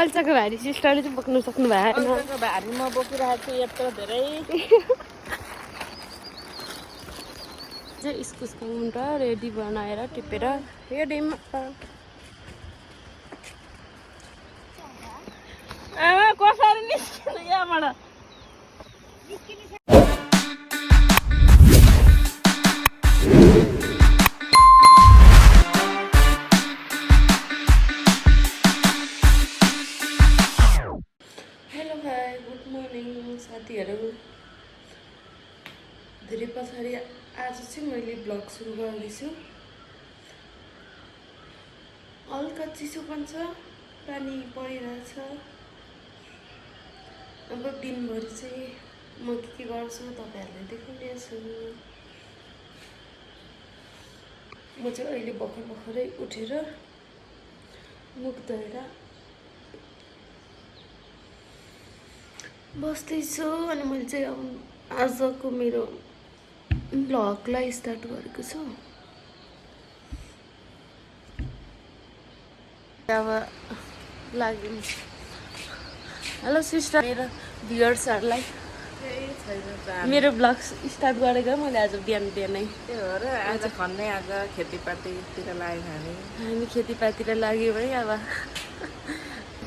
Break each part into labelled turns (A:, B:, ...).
A: अल्छाको भारी सिस्टरले चाहिँ बोक्नु सक्नु भएन।
B: अल्छाको भारी म बोकिरहेको छु यत्रो धेरै।
A: चाहिँ इस्कुसको मुन्टा रेडी बनाएर टिपेर हेर्यौँ।
B: कसरी निस्किनु यहाँबाट?
A: हेलो भाइ, गुड मर्निङ साथीहरू। धेरै पछाडि आज चाहिँ मैले ब्लग सुरु गर्दैछु। हल्का चिसो पनि छ, पानी परिरहेछ। अब दिनभरि चाहिँ म के गर्छु तपाईँहरूलाई देखाउनेछु। म चाहिँ अहिले भर्खरै उठेर मुख धोएर बस्दैछु। अनि मैले चाहिँ अब आजको मेरो ब्लगलाई स्टार्ट गरेको छु। अब लाग्यो। हेलो सिस्टर, मेरो भ्युअर्सहरूलाई मेरो ब्लग स्टार्ट गरेको मैले आज बिहानै।
B: त्यही हो र आज खन्ने आज खेतीपातीतिर लाग्यो
A: हामी खेतीपातीतिर लाग्यो है। अब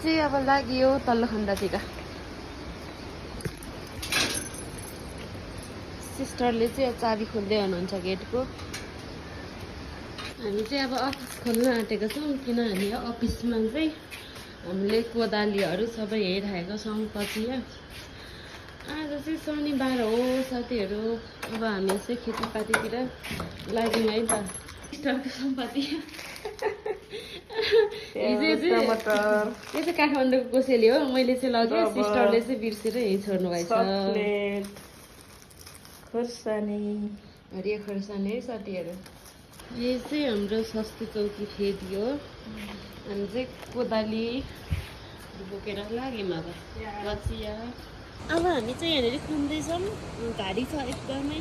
A: चाहिँ अब लाग्यो तल्लो खण्डतिर। सिस्टरले चाहिँ चाबी खोल्दै हुनुहुन्छ गेटको। हामी चाहिँ अब अफिस खोल्न आँटेको छौँ, किनभने अफिसमा चाहिँ हामीले कोदालीहरू सबै हेरिरहेको छौँ। पछि आज चाहिँ शनिबार हो साथीहरू। अब हामी चाहिँ खेतीपातीतिर लाग्यौँ है त। सिस्टरको सम्पत्ति यो चाहिँ काठमाडौँको कोसेली हो, मैले चाहिँ लगेँ, सिस्टरले चाहिँ बिर्सेर यहीँ छोड्नु भएछ। हरियो खोर्सानी है साथीहरू। यो चाहिँ हाम्रो सस्तो चौकी फेदी हो। हामी चाहिँ कोदाली बोकेर लाग्यौँ। अब हामी चाहिँ यहाँनिर खन्दैछौँ। घारी छ एकदमै।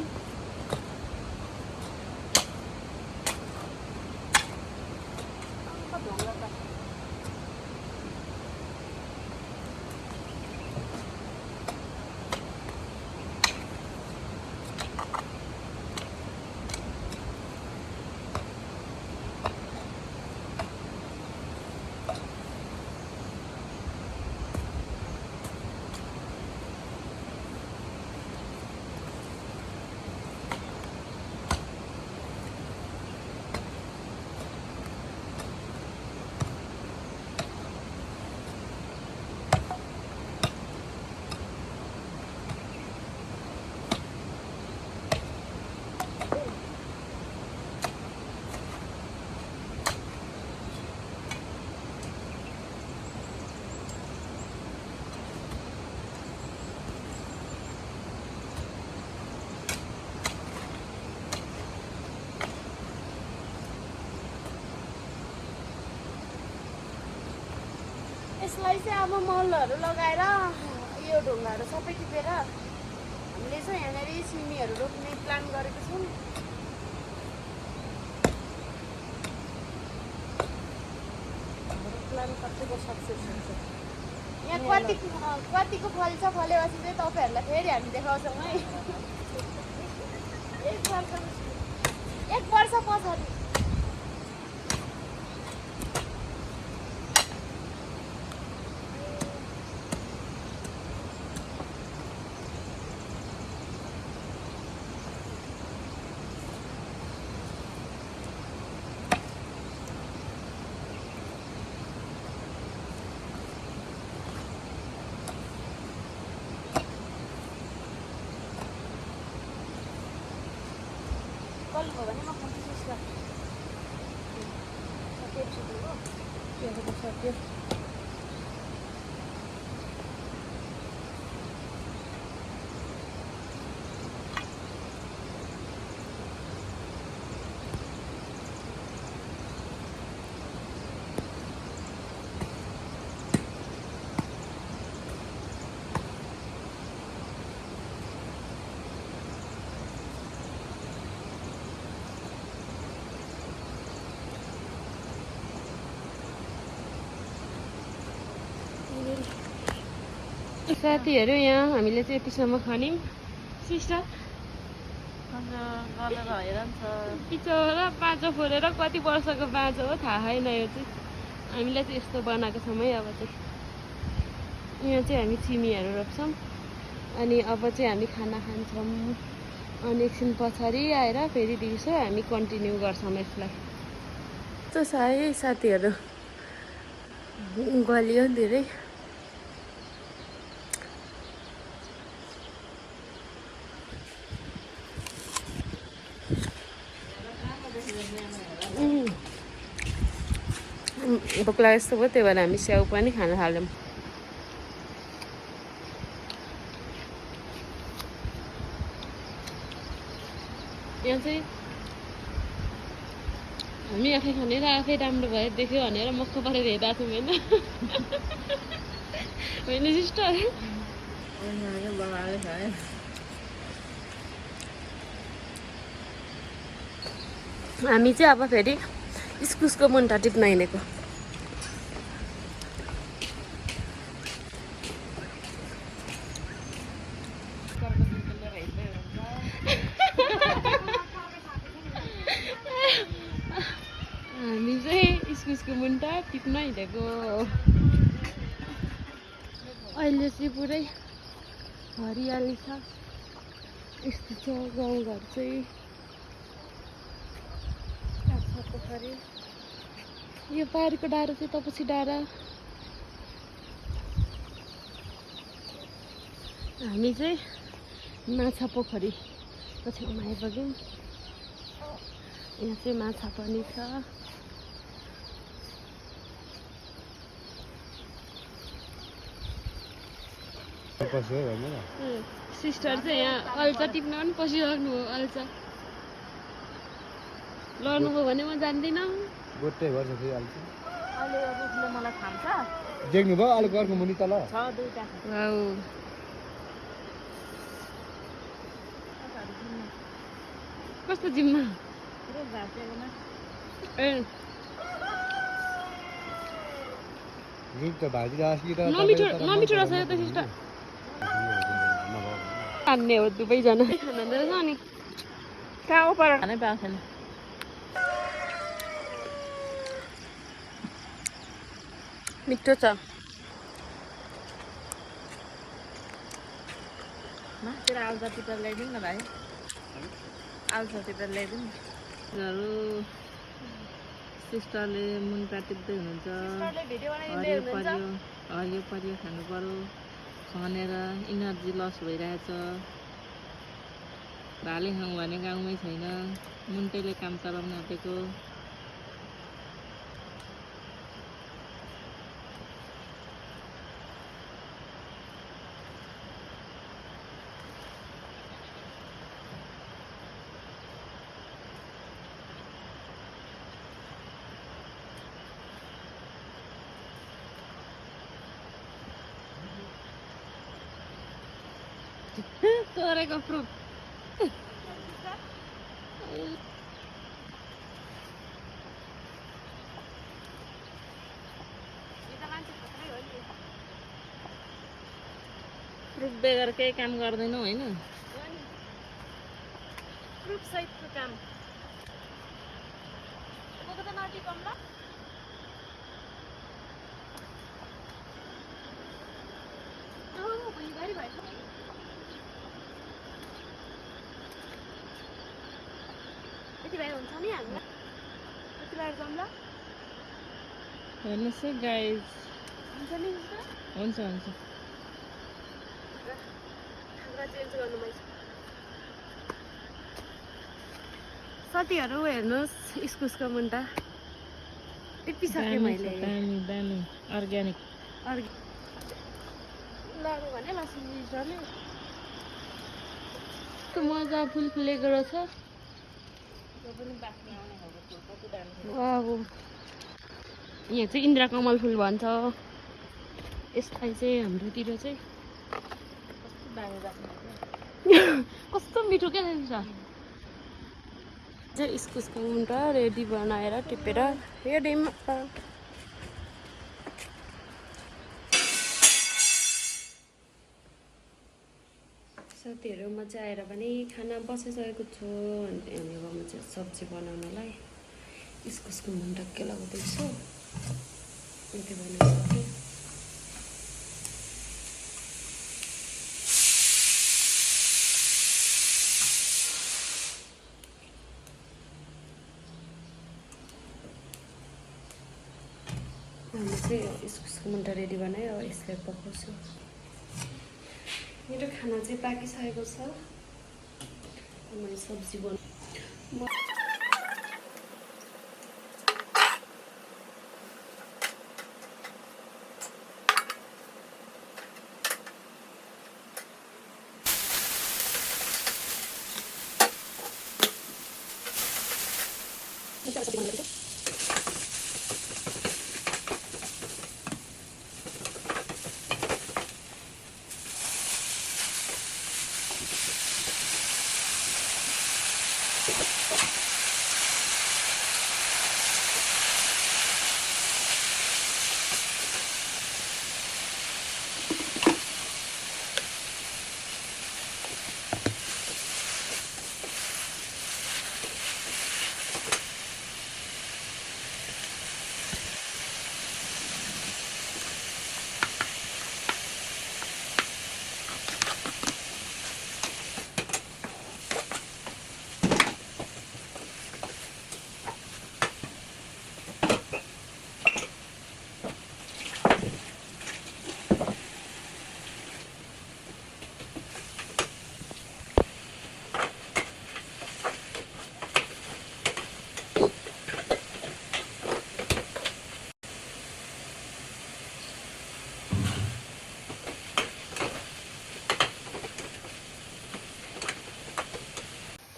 A: यसलाई चाहिँ अब मलहरू लगाएर यो ढुङ्गाहरू सबै टिपेर हामीले चाहिँ यहाँनिर सिमीहरू रोप्ने प्लान गरेको छौँ।
B: प्लान कतिको सक्सेस हुन्छ?
A: यहाँ कतिको फल्छ, फलेपछि चाहिँ तपाईँहरूलाई फेरि हामी देखाउँछौँ है। एक वर्ष पछाडि। हो भने म कोसिस गर्छु। सक्यो। साथीहरू यहाँ हामीले चाहिँ यतिसम्म खन्यौँ सिस्टर
B: गलेर हैरान छ।
A: बिचरा बाँझो फोरेर कति वर्षको बाँझो हो थाहा छैन। यो चाहिँ हामीलाई चाहिँ यस्तो बनाएको छौँ है। अब चाहिँ यहाँ चाहिँ हामी चिमीहरू रोप्छौँ अनि अब चाहिँ हामी खाना खान्छौँ। अनि एकछिन पछाडि आएर फेरि दिउँसो हामी कन्टिन्यू गर्छौँ यसलाई। त्यो छ है साथीहरू, गलियो धेरै। भोक लाग्यो जस्तो भयो, त्यही भएर हामी स्याउ पनि खान थाल्यौँ। यहाँ चाहिँ हामी आफै खनेर आफै राम्रो भयो देख्यो भनेर मक्ख परेर हेरिरहेको छौँ होइन। होइन सिस्टर? हामी चाहिँ अब फेरि इस्कुसको मुन्टा टिप्न हिँडेको। हामी चाहिँ इस्कुसको मुन्टा टिप्न हिँडेको। अहिले चाहिँ पुरै हरियाली छ। यस्तो छ गाउँघर चाहिँ। पोखरी यो पारीको डाँडा चाहिँ तपसी डाँडा। हामी चाहिँ माछा पोखरीको छेउमा आइपुग्यौँ। यहाँ चाहिँ माछा पनि छ। सिस्टर चाहिँ यहाँ अल्छा टिप्न पनि पसिराख्नु हो। अल्छा लड्नुभयो भने म जान्दिनँ।
C: गोटे गर्छ फेरि अल्छा।
B: अहिले रुखले मलाई खान्छ।
C: देख्नुभयो अलिक अर्को मुनि तल
B: छ दुईटा।
A: वाउ कस्तो जिम्मा
B: रुख घाँसेकोमा।
A: ए
C: रुख त भाजिरहेको कि
A: नमिठो नमिठो रहेछ यो त सिस्टर। खाने हो दुवैजना खाना रहेछ। अनि
B: कहाँ पर खानै पाएको छैन।
A: मिठो छ।
B: मासतिर आलुचा टिपेर ल्याइदिउँ न भाइ। आलुचा टिपेर ल्याइदिउँ न। सिस्टरले मुन्टा टिप्दै हुनुहुन्छ। हरियो परियो खानु पर्यो खनेर इनर्जी लस भइरहेछ। भाले खाउँ भने गाउँमै छैन, मुन्टैले काम चलाउन आँटेको।
A: तोरेको फ्रुट
B: रुख बेगर केही काम गर्दैनौ होइन।
A: फ्रुट सहितको काम। यति बेला हुन्छ नि हामीलाई। यति बेला जाऊँ ल।
B: हेर्नुहोस् है गाइज।
A: हुन्छ नि
B: हुन्छ हुन्छ।
A: चेन्ज गर्नु मैले साथीहरू हेर्नुहोस् इस्कुसको मुन्टा टिपिसकेँ मैले।
B: दामी दामी अर्ग्यानिक।
A: लड्यो भने लसुन मजा फुल फुलेको रहेछ। वाउ यहाँ चाहिँ इन्द्रकमल फुल भन्छ यसलाई चाहिँ। हाम्रोतिर चाहिँ कस्तो मिठो क्या चाहिँ इस्कुसको मुन्टा रेडी बनाएर टिपेर हेर्यौँ। साथीहरू म चाहिँ आएर पनि खाना बसिसकेको छु अनि अब म चाहिँ सब्जी बनाउनलाई इस्कुसको मुन्टा के लगाउँदैछु त्यो बनाइसकेँ। म चाहिँ इस्कुसको मुन्टा रेडी बनाएँ अब यसलाई पकाउँछु। मेरो खाना चाहिँ पाकिसकेको छ। मैले सब्जी बनाउँ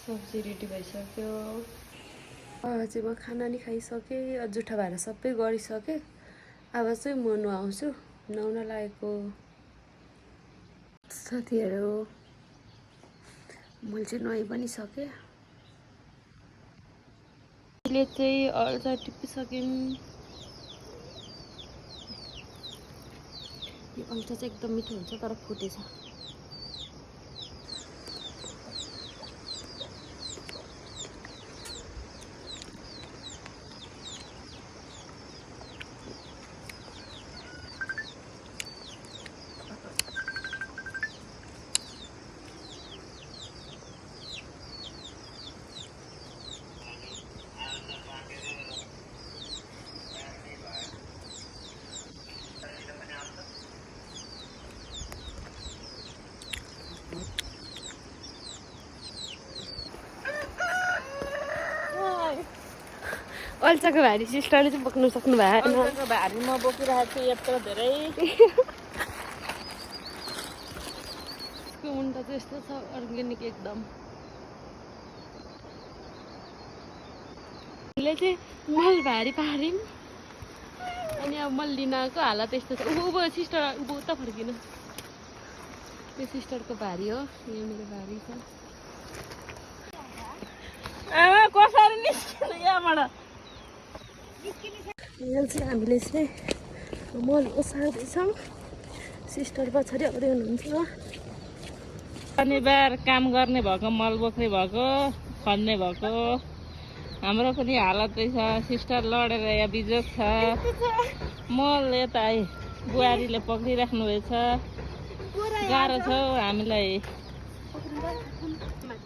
A: सब्जी रेडी भइसक्यो। चाहिँ म खाना नि खाइसकेँ, जुठा भाँडा सबै गरिसकेँ। अब चाहिँ म नुहाउँछु, नुहाउन लागेको। साथीहरू मैले चाहिँ नुहाइ पनि सकेँ। अहिले चाहिँ अल्छा टिपिसक्यौँ। यो अल्छा चाहिँ एकदम मिठो हुन्छ तर फुटेछ। अल्छाको भारी सिस्टरले चाहिँ बोक्नु सक्नु भएन।
B: अल्छाको भारी म बोकिरहेको छु यत्रो धेरै।
A: मुन्टा चाहिँ यस्तो छ अर्ग्यानिक एकदम। हामीले चाहिँ मल भारी पार्यौँ अनि अब मल लिन आएको हालत यस्तो छ। उँभो सिस्टर उँभो उता फर्किनु। त्यो सिस्टरको भारी हो, यो मेरो भारी छ।
B: कसरी निस्किनु यहाँबाट?
A: यहाँ चाहिँ हामीले चाहिँ मल ओसार्दैछौँ। सिस्टर पछाडि आउँदै हुनुहुन्छ।
B: शनिबार काम गर्ने भएको, मल बोक्ने भएको, खन्ने भएको। हाम्रो पनि हालत छ। सिस्टर लडेर यहाँ बिजोग छ। मल यता बुहारीले पक्रिराख्नु भएछ। गाह्रो छ हामीलाई।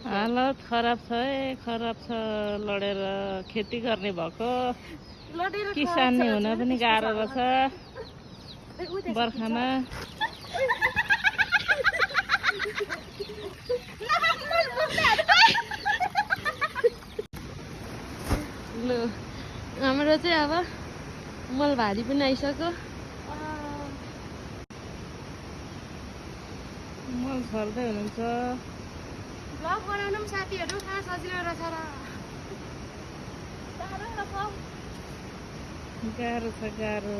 B: हालत खराब छ खराब छ। लडेर खेती गर्ने भएको, किसानी हुन पनि गाह्रो रहेछ बर्खामा।
A: लु हाम्रो चाहिँ अब मल भारी पनि आइसक्यो।
B: मल छर्दै हुनुहुन्छ।
A: ब्लग बनाउनु पनि साथीहरू कहाँ सजिलो रहेछ र।
B: गाह्रो छ गाह्रो।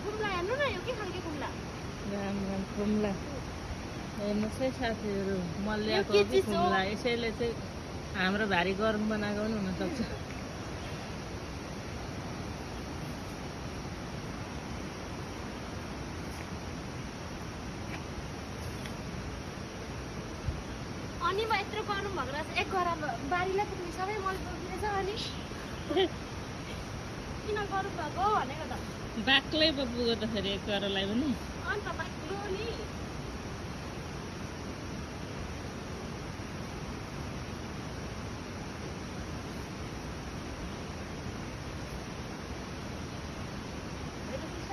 A: खुम्ला हेर्नु न, यो के खालको खुम्ला?
B: राम राम खुम्ला हेर्नुहोस् है साथीहरू, मल ल्याएको हो कि खुम्ला। यसैले चाहिँ हाम्रो भारी गरम बनाएको पनि हुनसक्छ।
A: अनि म यत्रो गरौँ भनेर एक गरा बारीलाई पुग्ने सबै मल पुगिरहेछ अनि किन गरौँ भएको भनेको त
B: बाक्लै पो पुग्यो त फेरि एक करलाई पनि
A: अन्त बाक्लो नि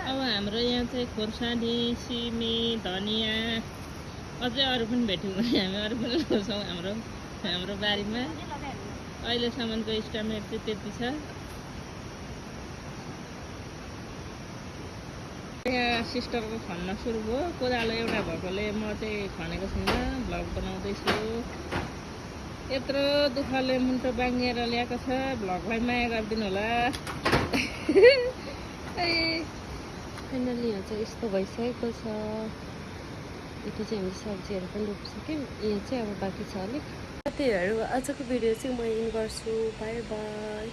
B: अब हाम्रो यहाँ चाहिँ खोर्सानी सिमी धनियाँ अझै अरू पनि भेट्यौँ भने हामी अरू पनि लगाउँछौँ हाम्रो बारीमा अहिलेसम्मको इस्टिमेट चाहिँ त्यति छ यहाँ सिस्टरको खन्न सुरु भयो कोदालो एउटा भएकोले म चाहिँ खनेको छुइनँ भ्लग बनाउँदैछु यत्रो दुःखले मुन्टो बाङ्गिएर ल्याएको छ भ्लगलाई माया गरिदिनु होला
A: फाइनली यहाँ चाहिँ यस्तो भइसकेको छ यता चाहिँ हामीले सब्जीहरू पनि रोपिसक्यौँ यहाँ चाहिँ अब बाँकी छ अलिक साथीहरू आजको भिडियो चाहिँ म इन गर्छु बाई बाई